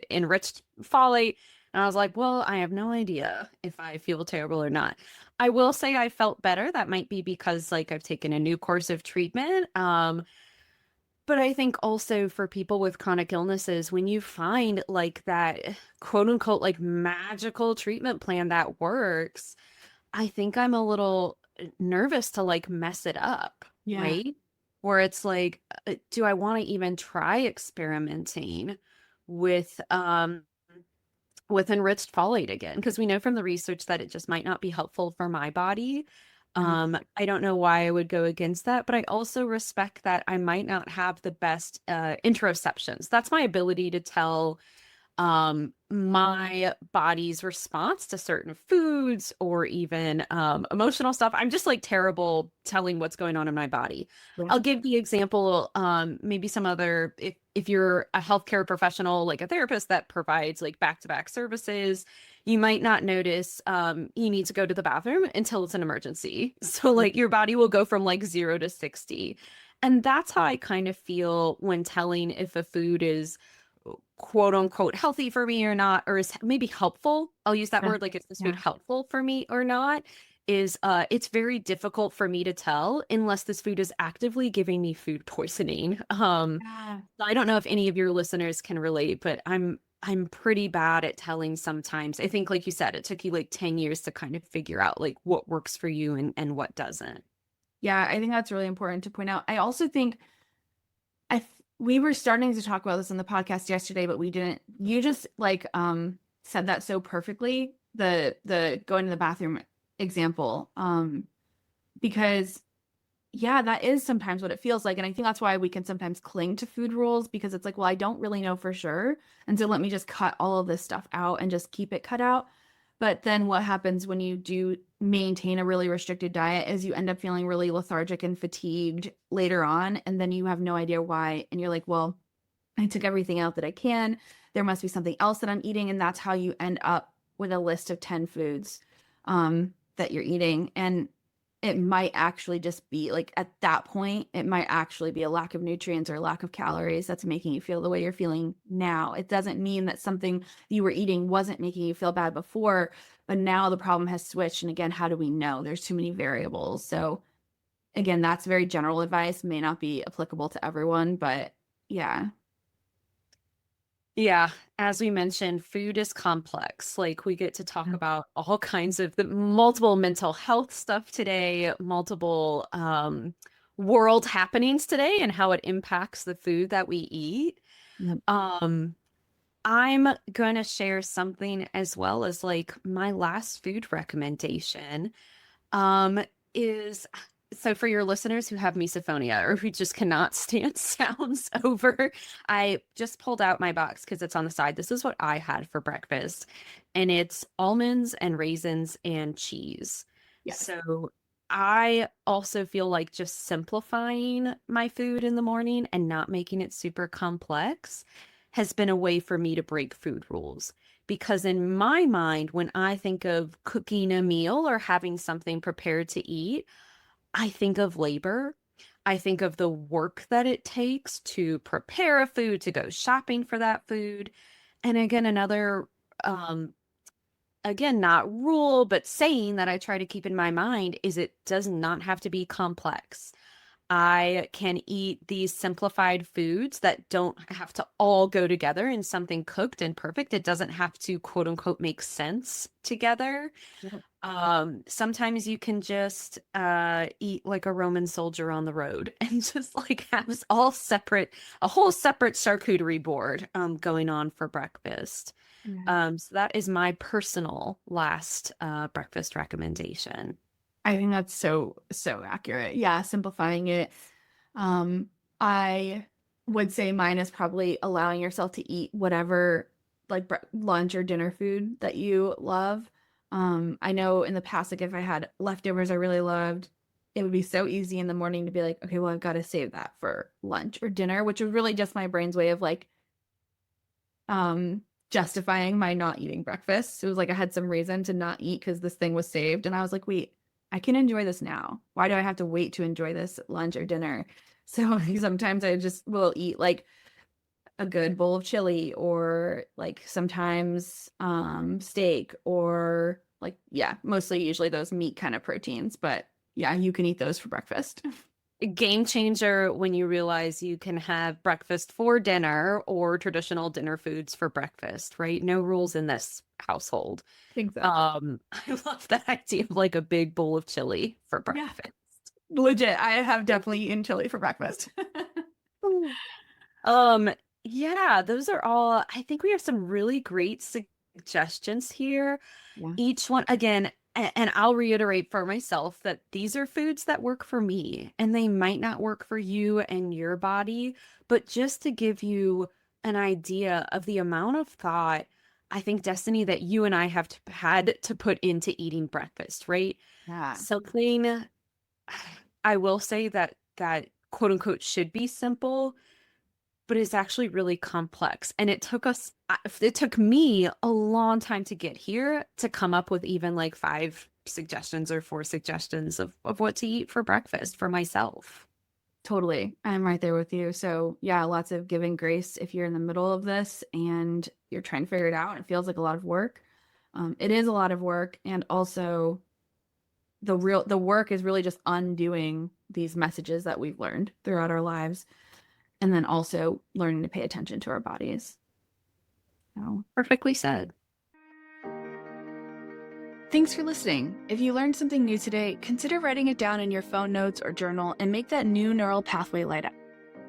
enriched folate." And I was like, "Well, I have no idea if I feel terrible or not." I will say I felt better. That might be because like I've taken a new course of treatment. But I think also for people with chronic illnesses, when you find like that quote unquote like magical treatment plan that works, I think I'm a little nervous to like mess it up, Yeah. right? Where it's like, do I want to even try experimenting with with enriched folate again? Because we know from the research that it just might not be helpful for my body. Mhm. I don't know why I would go against that, but I also respect that I might not have the best interoceptions. That's my ability to tell my body's response to certain foods or even emotional stuff. I'm just like terrible telling what's going on in my body. Yeah. I'll give the example, maybe some other, if you're a healthcare professional like a therapist that provides like back-to-back services, you might not notice you need to go to the bathroom until it's an emergency. So like your body will go from like 0 to 60. And that's how I kind of feel when telling if a food is quote unquote healthy for me or not, or is maybe helpful. I'll use that Yeah. word, like is this food Yeah. helpful for me or not? Is it's very difficult for me to tell unless this food is actively giving me food poisoning. Yeah. I don't know if any of your listeners can relate, but I'm pretty bad at telling sometimes. I think like you said, it took you like 10 years to kind of figure out like what works for you and what doesn't. Yeah, I think that's really important to point out. I also think we were starting to talk about this on the podcast yesterday, but we didn't. You just like said that so perfectly, the going to the bathroom example. Because yeah, that is sometimes what it feels like. And I think that's why we can sometimes cling to food rules because it's like, well, I don't really know for sure. And so let me just cut all of this stuff out and just keep it cut out. But then what happens when you do maintain a really restricted diet is you end up feeling really lethargic and fatigued later on. And then you have no idea why. And you're like, well, I took everything out that I can. There must be something else that I'm eating. And that's how you end up with a list of 10 foods that you're eating. And it might actually just be like at that point, it might actually be a lack of nutrients or a lack of calories that's making you feel the way you're feeling now. It doesn't mean that something you were eating wasn't making you feel bad before, but now the problem has switched. And again, how do we know? There's too many variables. So again, that's very general advice, may not be applicable to everyone, but yeah. Yeah, as we mentioned, food is complex. Like we get to talk about all kinds of the multiple mental health stuff today, multiple world happenings today and how it impacts the food that we eat. Yep. Um I'm going to share something as well as like my last food recommendation um, is so for your listeners who have misophonia or who just cannot stand sounds over, I just pulled out my box because it's on the side. This is what I had for breakfast, and it's almonds and raisins and cheese. Yes. So I also feel like just simplifying my food in the morning and not making it super complex has been a way for me to break food rules. Because in my mind, when I think of cooking a meal or having something prepared to eat, I think of labor. I think of the work that it takes to prepare a food, to go shopping for that food. And again, another, again, not rule, but saying that I try to keep in my mind is it does not have to be complex. I can eat these simplified foods that don't have to all go together in something cooked and perfect. It doesn't have to quote unquote make sense together. Yep. Sometimes you can just eat like a Roman soldier on the road and just like have this all separate, a whole separate charcuterie board going on for breakfast. So that is my personal last breakfast recommendation. I think that's so accurate. Yeah, simplifying it. I would say mine is probably allowing yourself to eat whatever like lunch or dinner food that you love. I know in the past, like if I had leftovers I really loved, it would be so easy in the morning to be like, okay, well, I've got to save that for lunch or dinner, which was really just my brain's way of like justifying my not eating breakfast. So it was like I had some reason to not eat because this thing was saved. And I was like, wait, I can enjoy this now. Why do I have to wait to enjoy this at lunch or dinner? So sometimes I just will eat like a good bowl of chili, or like sometimes steak, or like, yeah, mostly usually those meat kind of proteins. But yeah, you can eat those for breakfast. Game changer when you realize you can have breakfast for dinner or traditional dinner foods for breakfast, right? No rules in this household. I think so. I love that idea of like a big bowl of chili for breakfast. Legit, I have definitely eaten chili for breakfast. Yeah, those are all. I think we have some really great suggestions here. Yeah. Each one, again, and I'll reiterate for myself that these are foods that work for me, and they might not work for you and your body, but just to give you an idea of the amount of thought, I think, Destiny, that you and I have had to put into eating breakfast, right? Yeah. Something I will say that quote unquote should be simple, but it's actually really complex. And it took me a long time to get here to come up with even like 5 suggestions or 4 suggestions of what to eat for breakfast for myself. Totally. I'm right there with you. So yeah, lots of giving grace if you're in the middle of this and you're trying to figure it out. It feels like a lot of work. It is a lot of work. And also the work is really just undoing these messages that we've learned throughout our lives. And then also learning to pay attention to our bodies. So, Perfectly said. Thanks for listening. If you learned something new today, consider writing it down in your phone notes or journal and make that new neural pathway light up.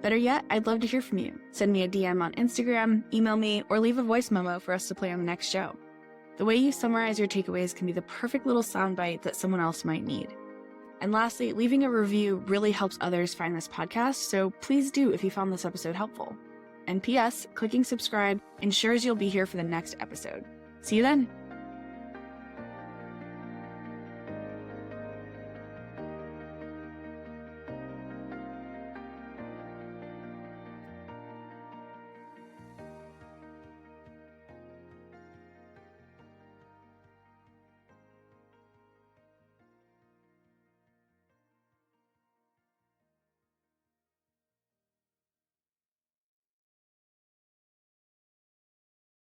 Better yet, I'd love to hear from you. Send me a DM on Instagram, email me, or leave a voice memo for us to play on the next show. The way you summarize your takeaways can be the perfect little soundbite that someone else might need. And lastly, leaving a review really helps others find this podcast, so please do if you found this episode helpful. And P.S., clicking subscribe ensures you'll be here for the next episode. See you then!